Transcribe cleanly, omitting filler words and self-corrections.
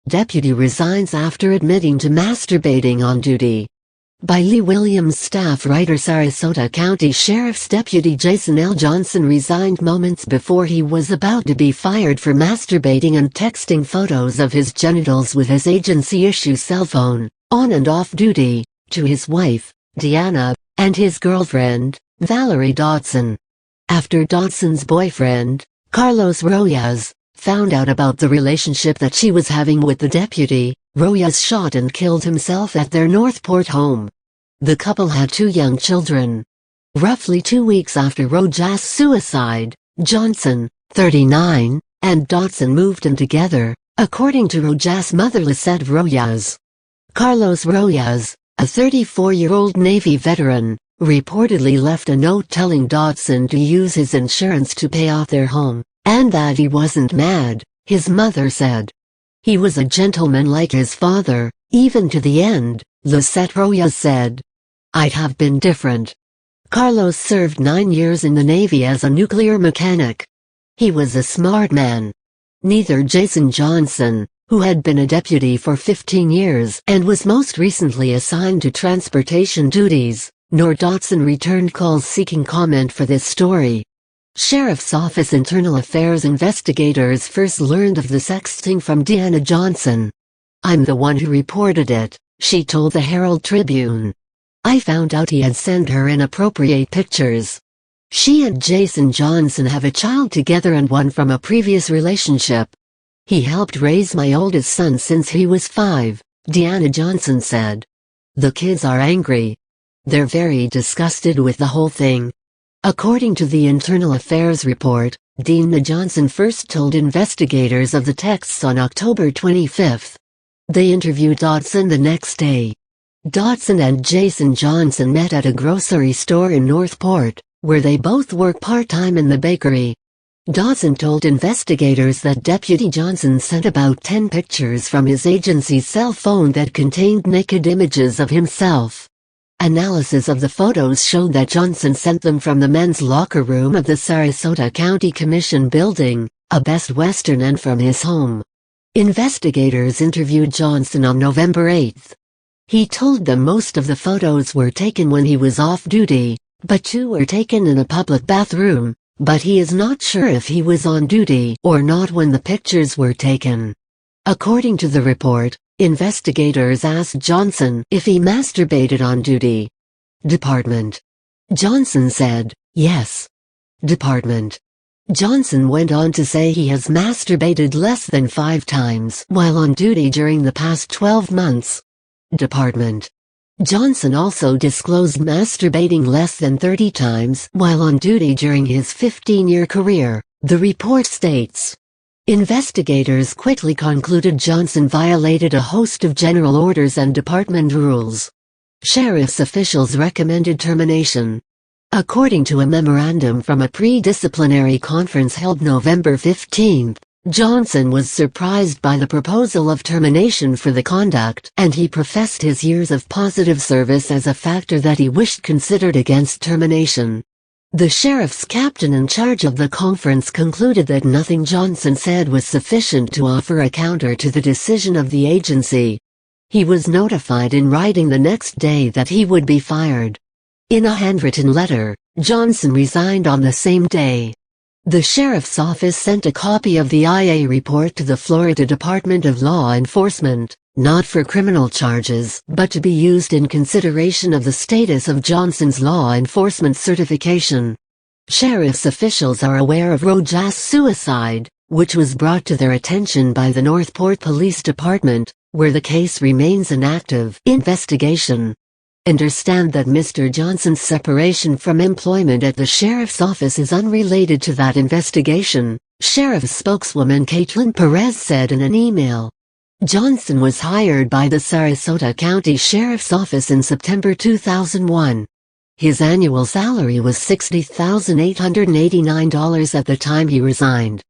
Deputy resigns after admitting to masturbating on duty. By Lee Williams, staff writer. Sarasota County Sheriff's Deputy Jason L. Johnson resigned moments before he was about to be fired for masturbating and texting photos of his genitals with his agency-issue cell phone, on and off duty, to his wife, Deanna, and his girlfriend, Valerie Dotson. After Dotson's boyfriend, Carlos Rojas, found out about the relationship that she was having with the deputy, Rojas shot and killed himself at their Northport home. The couple had 2 young children. Roughly 2 weeks after Rojas' suicide, Johnson, 39, and Dotson moved in together, according to Rojas' mother Lisette Rojas. Carlos Rojas, a 34-year-old Navy veteran, reportedly left a note telling Dotson to use his insurance to pay off their home, and that he wasn't mad, his mother said. He was a gentleman like his father, even to the end, Lisette Rojas said. I'd have been different. Carlos served 9 years in the Navy as a nuclear mechanic. He was a smart man. Neither Jason Johnson, who had been a deputy for 15 years and was most recently assigned to transportation duties, nor Dotson returned calls seeking comment for this story. Sheriff's Office Internal Affairs investigators first learned of the sexting from Deanna Johnson. I'm the one who reported it, she told the Herald Tribune. I found out he had sent her inappropriate pictures. She and Jason Johnson have a child together and one from a previous relationship. He helped raise my oldest son since he was 5, Deanna Johnson said. The kids are angry. They're very disgusted with the whole thing. According to the Internal Affairs report, Deanna Johnson first told investigators of the texts on October 25. They interviewed Dotson the next day. Dotson and Jason Johnson met at a grocery store in Northport, where they both work part-time in the bakery. Dotson told investigators that Deputy Johnson sent about 10 pictures from his agency's cell phone that contained naked images of himself. Analysis of the photos showed that Johnson sent them from the men's locker room of the Sarasota County Commission building, a Best Western, and from his home. Investigators interviewed Johnson on November 8. He told them most of the photos were taken when he was off duty, but 2 were taken in a public bathroom, but he is not sure if he was on duty or not when the pictures were taken. According to the report, investigators asked Johnson if he masturbated on duty. Department. Johnson said, yes. Department. Johnson went on to say he has masturbated less than 5 times while on duty during the past 12 months. Department. Johnson also disclosed masturbating less than 30 times while on duty during his 15-year career, the report states. Investigators quickly concluded Johnson violated a host of general orders and department rules. Sheriff's officials recommended termination. According to a memorandum from a pre-disciplinary conference held November 15, Johnson was surprised by the proposal of termination for the conduct, and he professed his years of positive service as a factor that he wished considered against termination. The sheriff's captain in charge of the conference concluded that nothing Johnson said was sufficient to offer a counter to the decision of the agency. He was notified in writing the next day that he would be fired. In a handwritten letter, Johnson resigned on the same day. The sheriff's office sent a copy of the IA report to the Florida Department of Law Enforcement, not for criminal charges but to be used in consideration of the status of Johnson's law enforcement certification. Sheriff's officials are aware of Rojas' suicide, which was brought to their attention by the Northport Police Department, where the case remains an active investigation. Understand that Mr. Johnson's separation from employment at the sheriff's office is unrelated to that investigation, sheriff's spokeswoman Caitlin Perez said in an email. Johnson was hired by the Sarasota County Sheriff's Office in September 2001. His annual salary was $60,889 at the time he resigned.